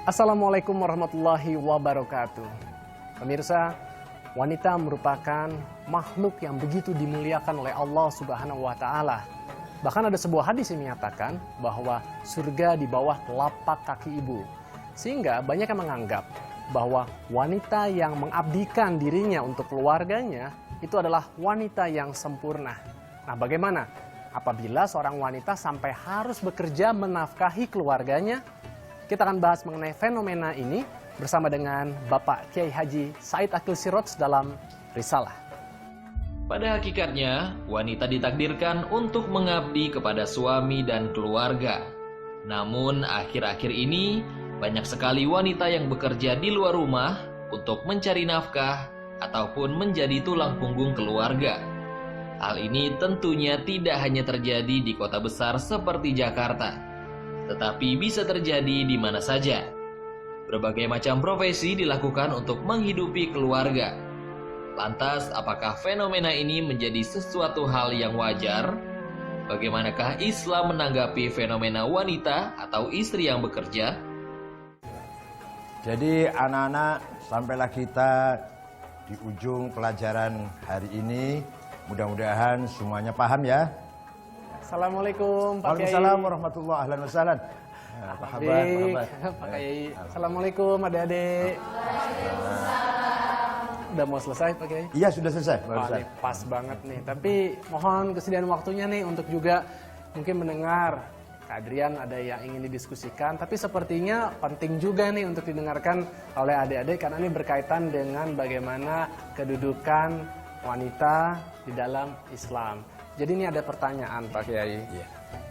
Assalamualaikum warahmatullahi wabarakatuh. Pemirsa, wanita merupakan makhluk yang begitu dimuliakan oleh Allah Subhanahu wa Ta'ala. Bahkan ada sebuah hadis yang menyatakan bahwa surga di bawah telapak kaki ibu. Sehingga banyak yang menganggap bahwa wanita yang mengabdikan dirinya untuk keluarganya itu adalah wanita yang sempurna. Nah, bagaimana apabila seorang wanita sampai harus bekerja menafkahi keluarganya? Kita akan bahas mengenai fenomena ini bersama dengan Bapak Kiai Haji Said Akil Siroj dalam Risalah. Pada hakikatnya, wanita ditakdirkan untuk mengabdi kepada suami dan keluarga. Namun, akhir-akhir ini, banyak sekali wanita yang bekerja di luar rumah untuk mencari nafkah ataupun menjadi tulang punggung keluarga. Hal ini tentunya tidak hanya terjadi di kota besar seperti Jakarta, tetapi bisa terjadi di mana saja. Berbagai macam profesi dilakukan untuk menghidupi keluarga. Lantas, apakah fenomena ini menjadi sesuatu hal yang wajar? Bagaimanakah Islam menanggapi fenomena wanita atau istri yang bekerja? Jadi anak-anak, sampailah kita di ujung pelajaran hari ini. Mudah-mudahan semuanya paham ya. Assalamualaikum Pak Kiai. Waalaikumsalam warahmatullahi ahlan wa sahlan. Apa kabar? Pak Kiai. Assalamualaikum adik-adik. Udah mau selesai Pak Kiai? Iya, sudah selesai. Nih, pas banget nih. Tapi mohon kesediaan waktunya nih untuk juga mungkin mendengar Kak Adrian ada yang ingin didiskusikan. Tapi sepertinya penting juga nih untuk didengarkan oleh adik-adik karena ini berkaitan dengan bagaimana kedudukan wanita di dalam Islam. Jadi ini ada pertanyaan Pak Kiai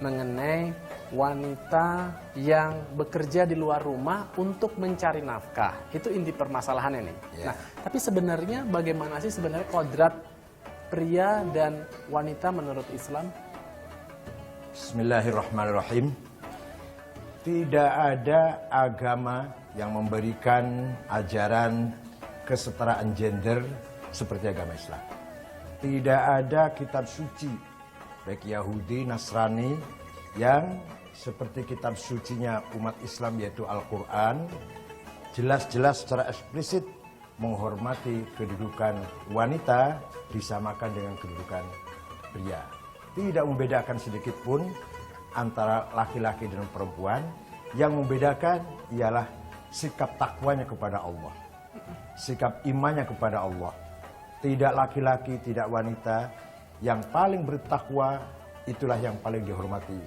mengenai wanita yang bekerja di luar rumah untuk mencari nafkah. Itu inti permasalahannya nih. Nah, tapi sebenarnya bagaimana sih sebenarnya kodrat pria dan wanita menurut Islam? Bismillahirrahmanirrahim. Tidak ada agama yang memberikan ajaran kesetaraan gender seperti agama Islam. Tidak ada kitab suci, baik Yahudi, Nasrani, yang seperti kitab sucinya umat Islam yaitu Al-Quran, jelas-jelas secara eksplisit menghormati kedudukan wanita disamakan dengan kedudukan pria. Tidak membedakan sedikit pun antara laki-laki dan perempuan. Yang membedakan ialah sikap takwanya kepada Allah, sikap imannya kepada Allah. Tidak laki-laki, tidak wanita. Yang paling bertakwa itulah yang paling dihormati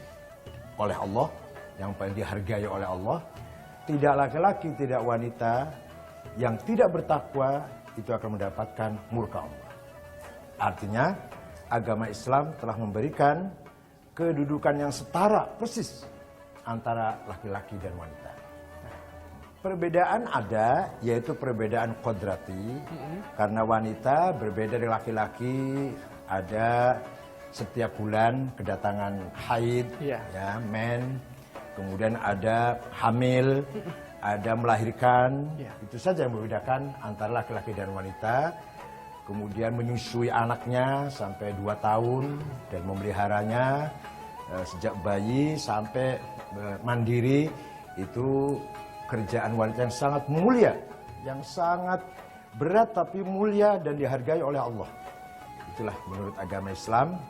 oleh Allah, yang paling dihargai oleh Allah. Tidak laki-laki, tidak wanita. Yang tidak bertakwa itu akan mendapatkan murka Allah. Artinya, agama Islam telah memberikan kedudukan yang setara persis antara laki-laki dan wanita. Perbedaan ada, yaitu perbedaan kodrati, karena wanita berbeda dari laki-laki. Ada setiap bulan kedatangan haid, ya, men, kemudian ada hamil, ada melahirkan. Itu saja yang membedakan antara laki-laki dan wanita. Kemudian menyusui anaknya sampai 2 tahun dan memeliharanya sejak bayi sampai mandiri. Itu kerjaan wanita yang sangat mulia, yang sangat berat tapi mulia dan dihargai oleh Allah. Itulah menurut agama Islam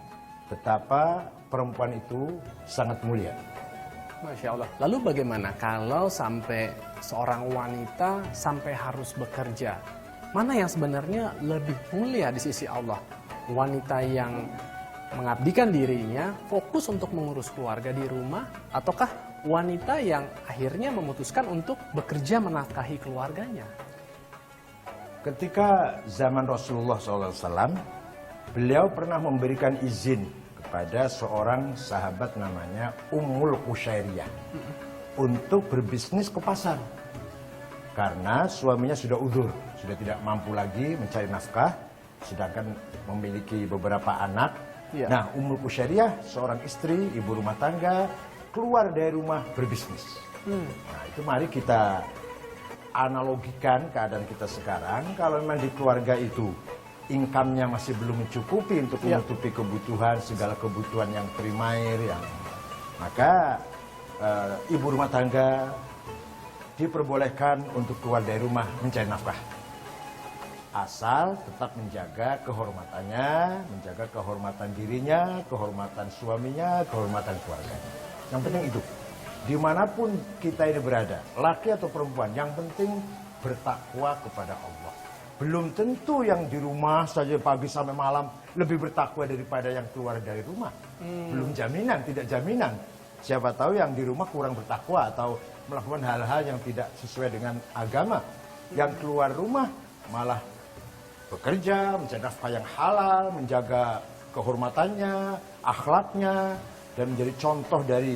betapa perempuan itu sangat mulia. Masya Allah. Lalu bagaimana kalau sampai seorang wanita sampai harus bekerja? Mana yang sebenarnya lebih mulia di sisi Allah? Wanita yang mengabdikan dirinya, fokus untuk mengurus keluarga di rumah, ataukah wanita yang akhirnya memutuskan untuk bekerja menafkahi keluarganya? Ketika zaman Rasulullah SAW, beliau pernah memberikan izin kepada seorang sahabat namanya Ummul Qushairiyah untuk berbisnis ke pasar. Karena suaminya sudah udzur, sudah tidak mampu lagi mencari nafkah, sedangkan memiliki beberapa anak. Nah, Ummul Qushairiyah, seorang istri, ibu rumah tangga, keluar dari rumah berbisnis. Nah, itu mari kita analogikan keadaan kita sekarang. Kalau memang di keluarga itu income-nya masih belum mencukupi untuk menutupi kebutuhan, segala kebutuhan yang primer, maka ibu rumah tangga diperbolehkan untuk keluar dari rumah mencari nafkah. Asal tetap menjaga kehormatannya, menjaga kehormatan dirinya, kehormatan suaminya, kehormatan keluarganya. Yang penting itu, dimanapun kita ini berada, laki atau perempuan, yang penting bertakwa kepada Allah. Belum tentu yang di rumah saja pagi sampai malam lebih bertakwa daripada yang keluar dari rumah. Belum jaminan, tidak jaminan. Siapa tahu yang di rumah kurang bertakwa atau melakukan hal-hal yang tidak sesuai dengan agama. Yang keluar rumah malah bekerja, mencari nafkah yang halal, menjaga kehormatannya, akhlaknya, dan menjadi contoh dari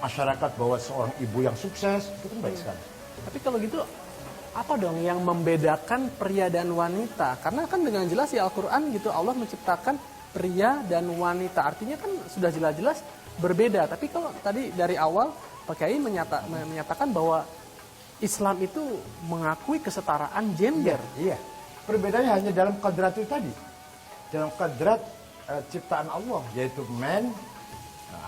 masyarakat bahwa seorang ibu yang sukses, itu kan baik sekali. Tapi kalau gitu, apa dong yang membedakan pria dan wanita? Karena kan dengan jelas di Al-Quran gitu, Allah menciptakan pria dan wanita. Artinya kan sudah jelas-jelas berbeda. Tapi kalau tadi dari awal Pak Kiai menyatakan bahwa Islam itu mengakui kesetaraan gender. Iya. Perbedaannya hanya dalam kadrat itu tadi. Dalam kadrat ciptaan Allah, yaitu men,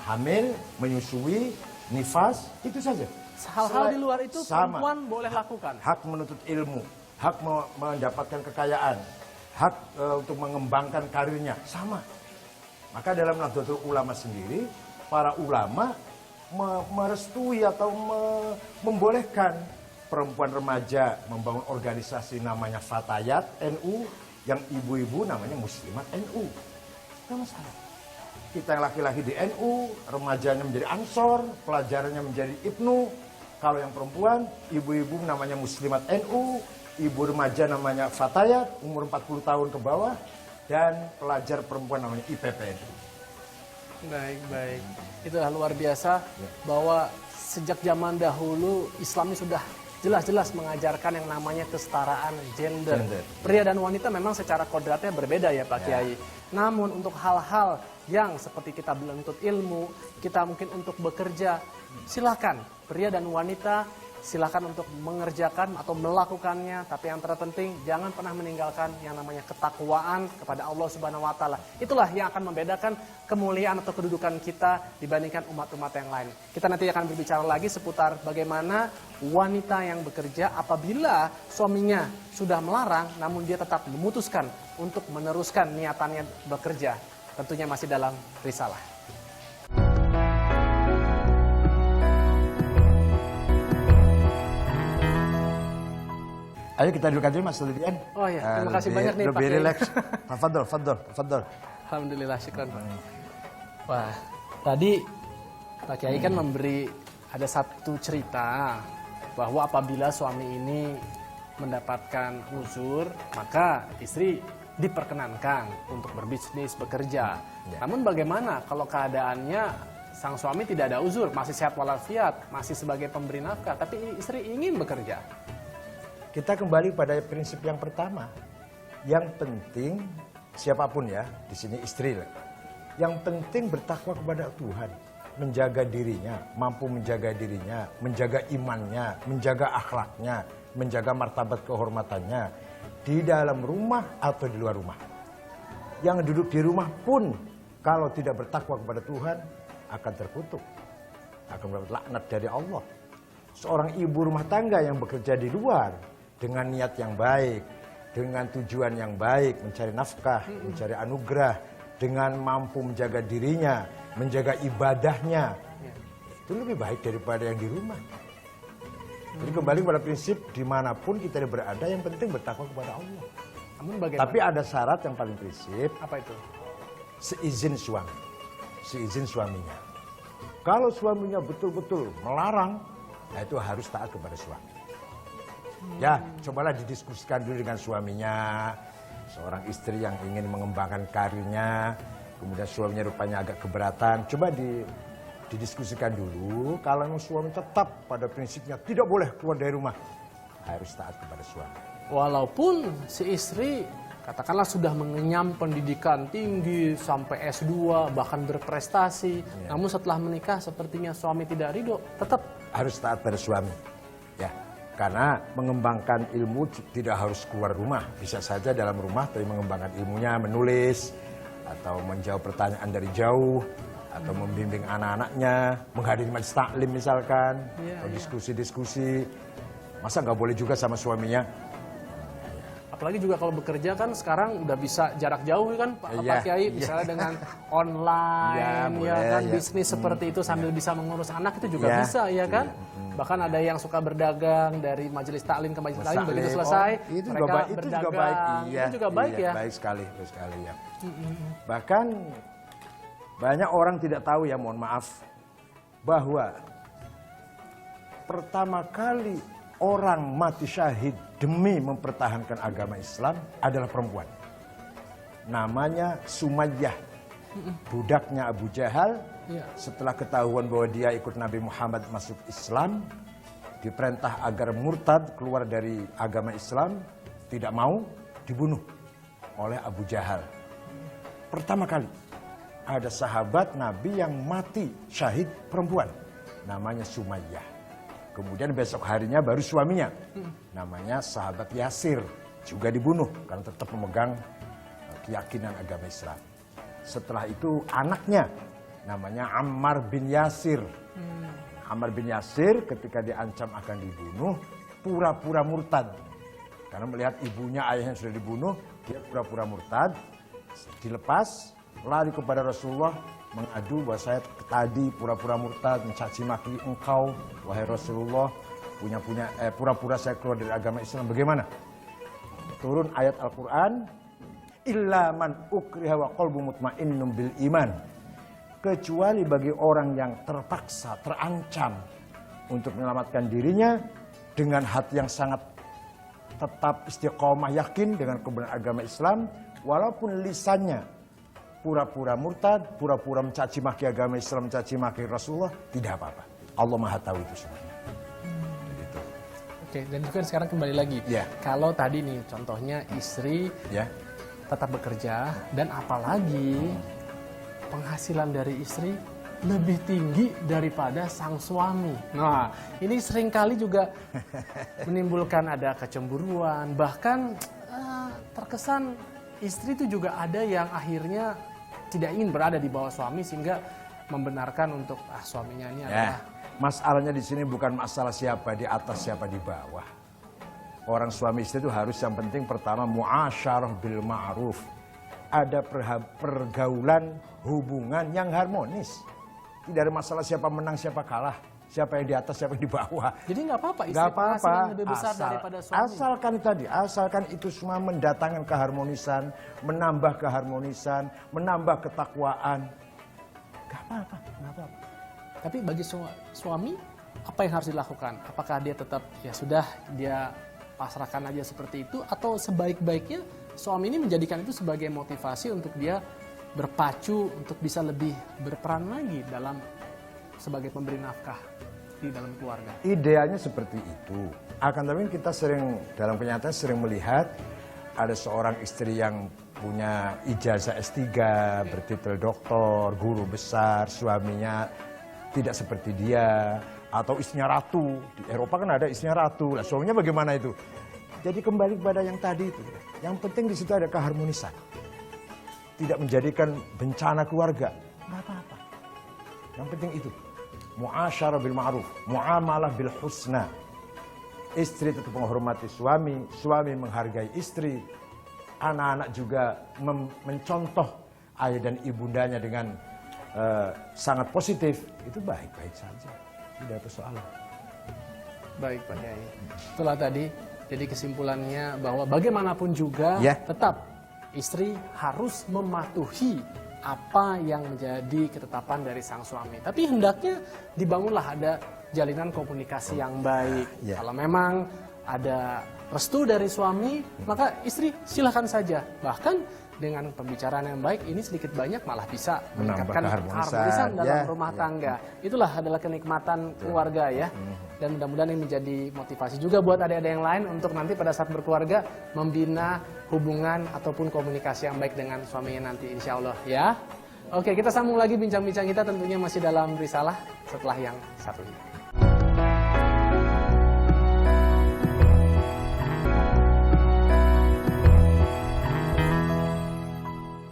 hamil, menyusui, nifas, itu saja. Hal-hal di luar itu sama. perempuan boleh lakukan. Hak menuntut ilmu, hak mendapatkan kekayaan, hak untuk mengembangkan karirnya, sama. Maka dalam Nahdlatul Ulama sendiri, para ulama merestui atau membolehkan perempuan remaja membangun organisasi namanya Fatayat NU, yang ibu-ibu namanya Muslimat NU. Tidak masalah. Kita yang laki-laki di NU, remajanya menjadi Ansor, pelajarannya menjadi Ibnu. Kalau yang perempuan, ibu-ibu namanya Muslimat NU, ibu remaja namanya Fatayat, umur 40 tahun ke bawah, dan pelajar perempuan namanya IPPNU. Baik. Itulah luar biasa bahwa sejak zaman dahulu Islam ini sudah jelas-jelas mengajarkan yang namanya kesetaraan gender. Pria dan wanita memang secara kodratnya berbeda ya Pak Kiai. Namun untuk hal-hal yang seperti kita menuntut ilmu, kita mungkin untuk bekerja, silakan pria dan wanita silakan untuk mengerjakan atau melakukannya. Tapi yang terpenting jangan pernah meninggalkan yang namanya ketakwaan kepada Allah Subhanahu wa taala. Itulah yang akan membedakan kemuliaan atau kedudukan kita dibandingkan umat-umat yang lain. Kita nanti akan berbicara lagi seputar bagaimana wanita yang bekerja apabila suaminya sudah melarang namun dia tetap memutuskan untuk meneruskan niatannya bekerja. Tentunya masih dalam Risalah. Ayo kita duduk aja Mas Lidian. Oh ya, terima kasih banyak nih Pak Lebih Kiai. rileks. Fadol. Alhamdulillah, syukran Pak. Wah, tadi Pak Kiai kan memberi ada satu cerita bahwa apabila suami ini mendapatkan uzur, maka istri diperkenankan untuk berbisnis, bekerja. Namun bagaimana kalau keadaannya sang suami tidak ada uzur, masih sehat walafiat, masih sebagai pemberi nafkah, tapi istri ingin bekerja? Kita kembali pada prinsip yang pertama. Yang penting siapapun ya, di sini istri lah. Yang penting bertakwa kepada Tuhan, menjaga dirinya, mampu menjaga dirinya, menjaga imannya, menjaga akhlaknya, menjaga martabat kehormatannya di dalam rumah atau di luar rumah. Yang duduk di rumah pun kalau tidak bertakwa kepada Tuhan akan terkutuk, akan mendapat laknat dari Allah. Seorang ibu rumah tangga yang bekerja di luar dengan niat yang baik, dengan tujuan yang baik, mencari nafkah, mencari anugerah, dengan mampu menjaga dirinya, menjaga ibadahnya, itu lebih baik daripada yang di rumah. Jadi kembali pada prinsip dimanapun kita berada, yang penting bertakwa kepada Allah. Namun bagaimana? Tapi ada syarat yang paling prinsip, Apa itu? seizin suami, seizin suaminya. Kalau suaminya betul-betul melarang, nah itu harus taat kepada suami. Ya, cobalah didiskusikan dulu dengan suaminya. Seorang istri yang ingin mengembangkan karirnya, kemudian suaminya rupanya agak keberatan. Coba didiskusikan dulu. Kalau memang suami tetap pada prinsipnya tidak boleh keluar dari rumah, harus taat kepada suami. Walaupun si istri katakanlah sudah mengenyam pendidikan tinggi sampai S2 bahkan berprestasi, namun setelah menikah sepertinya suami tidak ridho, tetap harus taat pada suami. Ya, karena mengembangkan ilmu tidak harus keluar rumah, bisa saja dalam rumah tapi mengembangkan ilmunya, menulis atau menjawab pertanyaan dari jauh. atau membimbing anak-anaknya, menghadiri majelis taklim misalkan, Iya, atau iya. diskusi-diskusi. Masa nggak boleh juga sama suaminya? Apalagi juga kalau bekerja kan sekarang udah bisa jarak jauh kan Pak Iya, Kiai, iya. misalnya dengan online, Iya, ya boleh, kan ya. bisnis seperti itu sambil bisa mengurus anak itu juga Iya, bisa, ya kan? Bahkan ada yang suka berdagang dari majelis taklim ke majelis taklim, begitu selesai itu mereka juga baik, itu berdagang. juga baik. Iya, Itu juga baik iya, ya. Baik sekali ya. Bahkan banyak orang tidak tahu ya, mohon maaf, bahwa pertama kali orang mati syahid demi mempertahankan agama Islam adalah perempuan. Namanya Sumayyah, budaknya Abu Jahal. Iya. Setelah ketahuan bahwa dia ikut Nabi Muhammad masuk Islam, diperintah agar murtad keluar dari agama Islam, tidak mau, dibunuh oleh Abu Jahal. Pertama kali ada sahabat Nabi yang mati syahid perempuan, namanya Sumayyah. Kemudian besok harinya baru suaminya, namanya sahabat Yasir, juga dibunuh karena tetap memegang keyakinan agama Islam. Setelah itu anaknya, namanya Ammar bin Yasir. Ammar bin Yasir ketika diancam akan dibunuh, pura-pura murtad. Karena melihat ibunya, ayahnya sudah dibunuh, dia pura-pura murtad, dilepas, lari kepada Rasulullah, mengadu bahwa saya tadi pura-pura murtad, mencaci maki engkau, wahai Rasulullah, pura-pura saya keluar dari agama Islam. Bagaimana? Turun ayat Al-Quran, illa man ukriha wa qalbu mutmainnun bil iman. Kecuali bagi orang yang terpaksa, terancam untuk menyelamatkan dirinya dengan hati yang sangat tetap istiqomah, yakin dengan kebenaran agama Islam, walaupun lisannya pura-pura murtad, pura-pura mencaci maki agama Islam, mencaci maki Rasulullah, tidak apa-apa. Allah Maha tahu itu semuanya. Gitu. Oke, dan juga sekarang kembali lagi. Ya. Kalau tadi nih contohnya istri Ya. tetap bekerja dan apalagi penghasilan dari istri lebih tinggi daripada sang suami. Nah, ini seringkali juga menimbulkan ada kecemburuan, bahkan terkesan istri itu juga ada yang akhirnya tidak ingin berada di bawah suami sehingga membenarkan untuk suaminya ini adalah Masalahnya di sini bukan masalah siapa di atas, siapa di bawah. Orang suami istri itu harus yang penting pertama muasyarah bil ma'ruf. Ada pergaulan hubungan yang harmonis. Tidak ada masalah siapa menang, siapa kalah, siapa yang di atas, siapa yang di bawah. jadi nggak apa-apa istri Nggak apa-apa. penghasilan lebih besar daripada suami. Asalkan itu semua mendatangkan keharmonisan, menambah keharmonisan, menambah ketakwaan. Nggak apa-apa, nggak apa-apa. Tapi bagi suami, apa yang harus dilakukan? Apakah dia tetap, ya sudah, dia pasrahkan aja seperti itu, atau sebaik-baiknya suami ini menjadikan itu sebagai motivasi untuk dia berpacu, untuk bisa lebih berperan lagi dalam sebagai pemberi nafkah di dalam keluarga? Idealnya seperti itu. Akan tapi kita dalam kenyataan sering melihat ada seorang istri yang punya ijazah S3, bertitel doktor, guru besar, suaminya tidak seperti dia, atau istrinya ratu. Di Eropa kan ada istrinya ratu, lah suaminya bagaimana itu? Jadi kembali kepada yang tadi itu. Yang penting di situ ada keharmonisan. Tidak menjadikan bencana keluarga, nggak apa-apa. Yang penting itu. Muasyarah bil ma'ruf, muamalah bil husna. Istri tetap menghormati suami, suami menghargai istri. Anak-anak juga mencontoh ayah dan ibundanya dengan sangat positif. Itu baik-baik saja, tidak ada persoalan. Baik Pak Kiai. Itulah tadi, jadi kesimpulannya bahwa bagaimanapun juga tetap istri harus mematuhi apa yang menjadi ketetapan dari sang suami. Tapi hendaknya dibangunlah ada jalinan komunikasi yang baik. Kalau memang ada restu dari suami, maka istri silahkan saja. Bahkan dengan pembicaraan yang baik, ini sedikit banyak malah bisa meningkatkan keharmonisan dalam rumah tangga. Itulah adalah kenikmatan keluarga ya. Dan mudah-mudahan ini menjadi motivasi juga buat adik-adik yang lain untuk nanti pada saat berkeluarga membina hubungan ataupun komunikasi yang baik dengan suaminya nanti insya Allah ya. Oke, kita sambung lagi bincang-bincang kita tentunya masih dalam risalah setelah yang satu ini.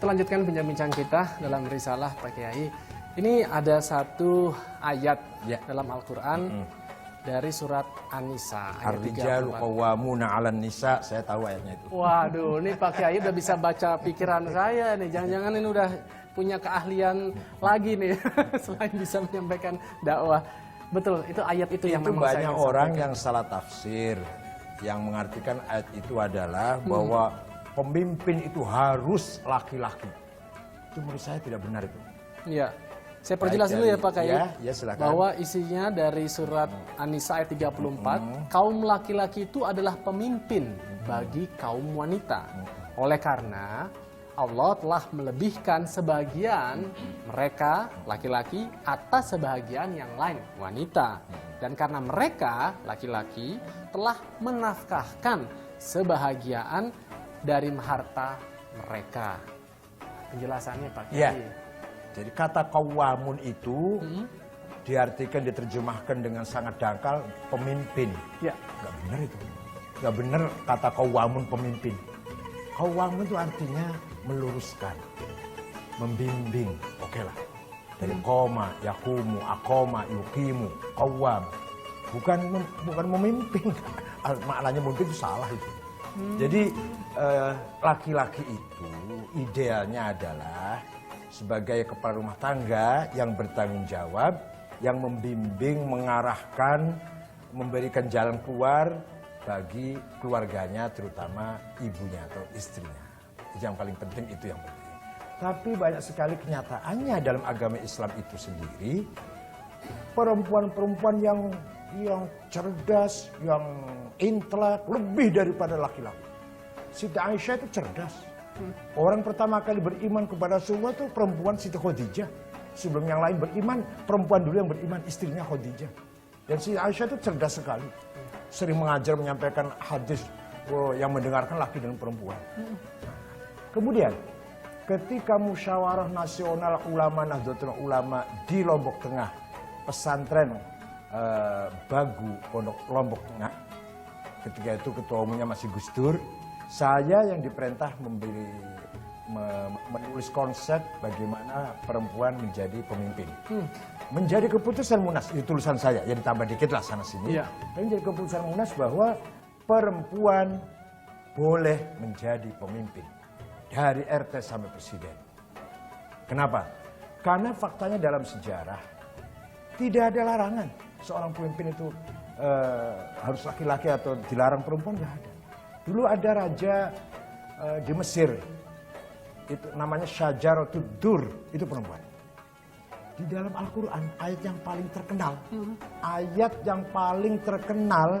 Kita lanjutkan bincang-bincang kita dalam risalah Pak Kiai Ini ada satu ayat Ya. dalam Al-Quran dari surat An-Nisa ayat Ar-rijalu 34. qawwamuna 'alan nisa, saya tahu ayatnya itu. Waduh, ini Pak Kiai udah bisa baca pikiran saya nih. Jangan-jangan ini udah punya keahlian lagi nih selain bisa menyampaikan dakwah. Betul, itu ayat itu yang Itu memang saya banyak ingin orang sampaikan. yang salah tafsir, yang mengartikan ayat itu adalah bahwa pemimpin itu harus laki-laki. Itu menurut saya tidak benar itu. Iya. Saya perjelas Baik dulu ya dari- Pak Kiai. ya, silakan. Bahwa isinya dari surat An-Nisa ayat 34, kaum laki-laki itu adalah pemimpin bagi kaum wanita. Oleh karena Allah telah melebihkan sebagian mereka laki-laki atas sebagian yang lain wanita. Dan karena mereka laki-laki telah menafkahkan sebahagian dari harta mereka. Penjelasannya Pak Kiai. Ya. Jadi kata qawwamun itu diartikan, diterjemahkan dengan sangat dangkal pemimpin. Ya. Gak benar itu. Gak benar kata qawwamun pemimpin. Qawwamun itu artinya meluruskan, membimbing. Oke lah. Dari koma, yakumu, akoma, yukimu, qawwam. Bukan memimpin. Maknanya memimpin itu salah itu. Jadi laki-laki itu idealnya adalah sebagai kepala rumah tangga yang bertanggung jawab, yang membimbing, mengarahkan, memberikan jalan keluar bagi keluarganya, terutama ibunya atau istrinya. Yang paling penting itu yang penting. Tapi banyak sekali kenyataannya dalam agama Islam itu sendiri, perempuan-perempuan yang cerdas, yang intelek lebih daripada laki-laki. Siti Aisyah itu cerdas. Orang pertama kali beriman kepada Rasulullah itu perempuan Siti Khadijah. Sebelum yang lain beriman, perempuan dulu yang beriman, istrinya Khadijah. Dan Siti Aisyah itu cerdas sekali. Sering mengajar, menyampaikan hadis yang mendengarkan laki dan perempuan. Kemudian, ketika musyawarah nasional ulama Nahdlatul Ulama di Lombok Tengah, pesantren Bagu, Pondok Lombok Tengah, ketika itu ketua umumnya masih Gus Dur, saya yang diperintah menulis konsep bagaimana perempuan menjadi pemimpin. Menjadi keputusan Munas, itu tulisan saya, ya ditambah dikit lah sana sini. Iya. Menjadi keputusan Munas bahwa perempuan boleh menjadi pemimpin dari RT sampai presiden. Kenapa? Karena faktanya dalam sejarah tidak ada larangan seorang pemimpin itu harus laki-laki atau dilarang perempuan, nggak ada. Dulu ada raja di Mesir, itu namanya Syajaratud Dur, itu perempuan. Di dalam Al-Quran ayat yang paling terkenal,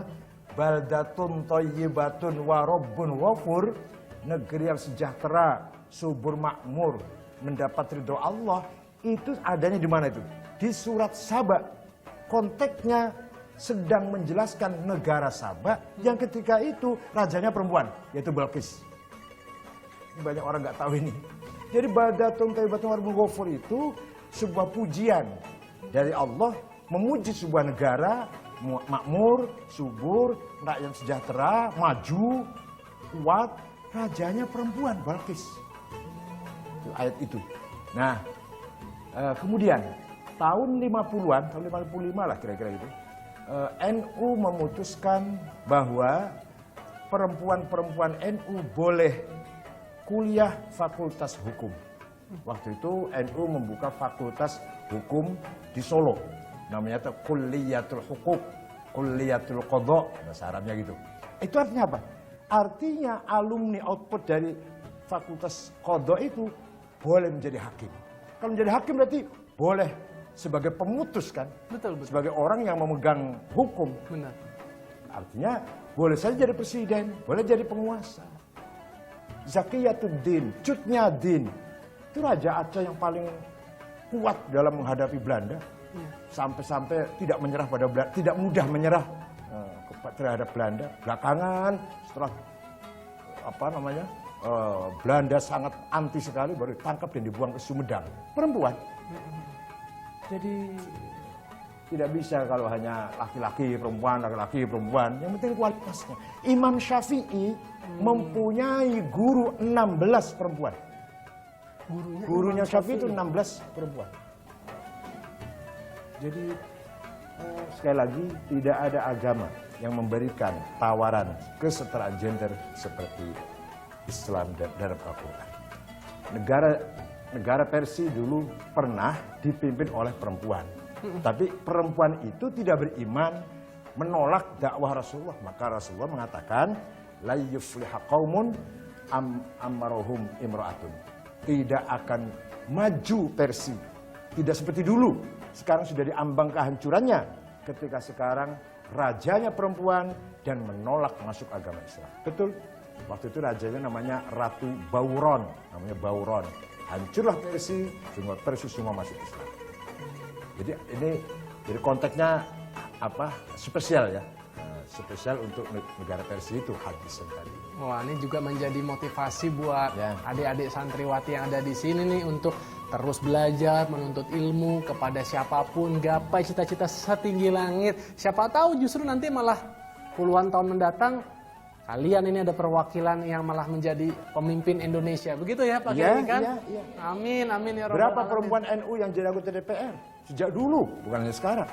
baldatun thayyibatun wa rabbun ghafur, negeri yang sejahtera, subur makmur, mendapat ridho Allah, itu adanya di mana itu? Di surat Saba. Konteksnya sedang menjelaskan negara Saba yang ketika itu rajanya perempuan, yaitu Balqis. Banyak orang nggak tahu ini. Jadi baldatun thayyibatun wa rabbun ghafur itu sebuah pujian dari Allah memuji sebuah negara makmur, subur, rakyat sejahtera, maju, kuat, rajanya perempuan, Balqis. Itu ayat itu. Nah, kemudian tahun 50-an, tahun 55 lah kira-kira itu, NU memutuskan bahwa perempuan-perempuan NU boleh kuliah fakultas hukum. Waktu itu NU membuka fakultas hukum di Solo. Namanya itu Kulliyatul Hukuk, Kulliyatul Qadha, bahasa Arabnya gitu. Itu artinya apa? Artinya alumni output dari fakultas Qadha itu boleh menjadi hakim. Kalau menjadi hakim berarti boleh sebagai pemutus kan? Betul. Sebagai orang yang memegang hukum. Benar. Artinya boleh saja jadi presiden, boleh jadi penguasa. Zakiyatuddin, Cutnya Din. Itu Raja Aceh yang paling kuat dalam menghadapi Belanda. Sampai-sampai tidak menyerah pada Belanda, tidak mudah menyerah terhadap Belanda. Belakangan setelah Belanda sangat anti sekali, baru ditangkap dan dibuang ke Sumedang. Perempuan. Jadi tidak bisa kalau hanya laki-laki, perempuan, laki-laki, perempuan. Yang penting kualitasnya. Imam Syafi'i mempunyai guru 16 perempuan. Gurunya Syafi'i itu 16 perempuan. Jadi sekali lagi tidak ada agama yang memberikan tawaran kesetaraan gender seperti Islam dalam Al-Quran. Negara Persia dulu pernah dipimpin oleh perempuan. Tapi perempuan itu tidak beriman, menolak dakwah Rasulullah. Maka Rasulullah mengatakan, la yufliha qaumun ammarohum imra'atun. Tidak akan maju Persia. Tidak seperti dulu. Sekarang sudah diambang kehancurannya. Ketika sekarang rajanya perempuan dan menolak masuk agama Islam. Betul. Waktu itu rajanya namanya Ratu Bauron. Namanya Bauron. Hancurlah Persia, sehingga Persia semua masuk Islam. Jadi jadi konteksnya spesial ya. Spesial untuk negara Persia itu hadis yang tadi. Wah, ini juga menjadi motivasi buat adik-adik santriwati yang ada di sini nih untuk terus belajar, menuntut ilmu kepada siapapun, gapai cita-cita setinggi langit. Siapa tahu justru nanti malah puluhan tahun mendatang kalian ini ada perwakilan yang malah menjadi pemimpin Indonesia. Begitu ya Pak Kiai kan? Iya. Amin, amin ya Rabbal Berapa Alamin. perempuan NU yang jadi anggota DPR? Sejak dulu, bukan hanya sekarang.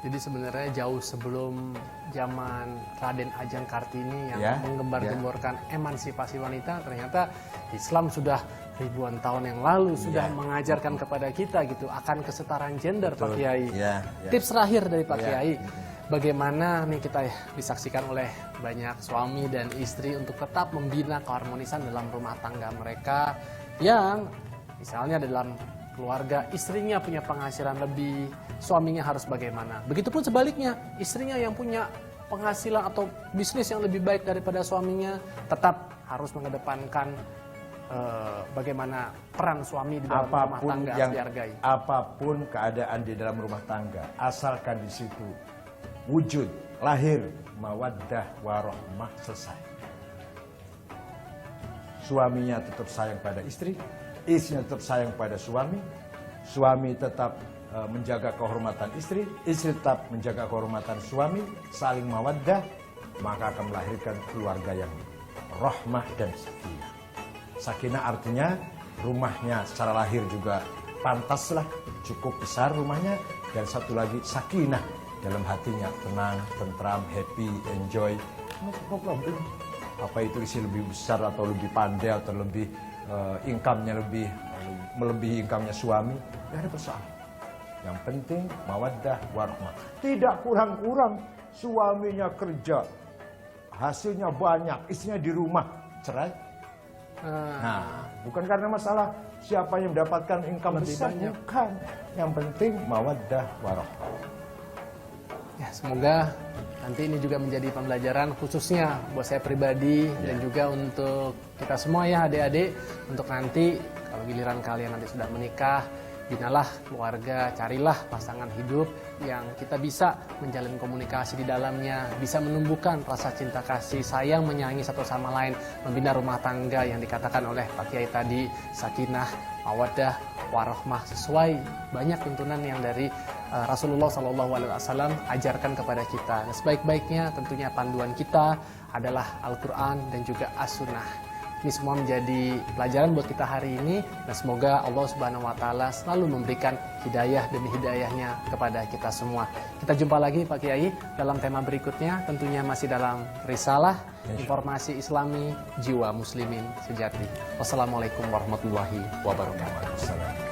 Jadi sebenarnya jauh sebelum zaman Raden Ajeng Kartini yang menggembar-gemborkan emansipasi wanita, ternyata Islam sudah ribuan tahun yang lalu sudah mengajarkan kepada kita gitu akan kesetaraan gender. Betul. Pak Kiai. Tips terakhir dari Pak Kiai, bagaimana nih kita disaksikan oleh banyak suami dan istri untuk tetap membina keharmonisan dalam rumah tangga mereka yang misalnya dalam keluarga istrinya punya penghasilan lebih, suaminya harus bagaimana. Begitupun sebaliknya, istrinya yang punya penghasilan atau bisnis yang lebih baik daripada suaminya tetap harus mengedepankan bagaimana peran suami di dalam rumah tangga harus dihargai. Apapun keadaan di dalam rumah tangga, asalkan di situ wujud, lahir, mawaddah, warohmah, selesai. Suaminya tetap sayang pada istri, istrinya tetap sayang pada suami, suami tetap menjaga kehormatan istri, istri tetap menjaga kehormatan suami, saling mawaddah, maka akan melahirkan keluarga yang rahmah dan sakinah. Sakinah artinya rumahnya secara lahir juga pantaslah, cukup besar rumahnya, dan satu lagi sakinah, dalam hatinya tenang, tentram, happy, enjoy. No problem. Apa itu isi lebih besar atau lebih pandai atau lebih income-nya lebih melebihi income-nya suami, tidak ada persoalan. Yang penting mawaddah warahmah. Tidak kurang-kurang suaminya kerja, hasilnya banyak, istrinya di rumah, cerai. Nah, bukan karena masalah siapa yang mendapatkan income lebih besar, banyak. bukan. Yang penting mawaddah warahmah. Ya, semoga nanti ini juga menjadi pembelajaran khususnya buat saya pribadi dan juga untuk kita semua ya adik-adik, untuk nanti kalau giliran kalian nanti sudah menikah, binalah keluarga, carilah pasangan hidup yang kita bisa menjalin komunikasi di dalamnya, bisa menumbuhkan rasa cinta kasih, sayang, menyayangi satu sama lain, membina rumah tangga yang dikatakan oleh Pak Kiai tadi, sakinah, mawaddah, warohmah, sesuai banyak tuntunan yang dari Rasulullah SAW ajarkan kepada kita. Nah, sebaik-baiknya tentunya panduan kita adalah Al-Quran dan juga As-Sunnah. Ini semua menjadi pelajaran buat kita hari ini, dan semoga Allah Subhanahu wa Ta'ala selalu memberikan hidayah demi hidayahnya kepada kita semua. Kita jumpa lagi Pak Kiai dalam tema berikutnya, tentunya masih dalam risalah informasi Islami jiwa muslimin sejati. Wassalamualaikum warahmatullahi wabarakatuh.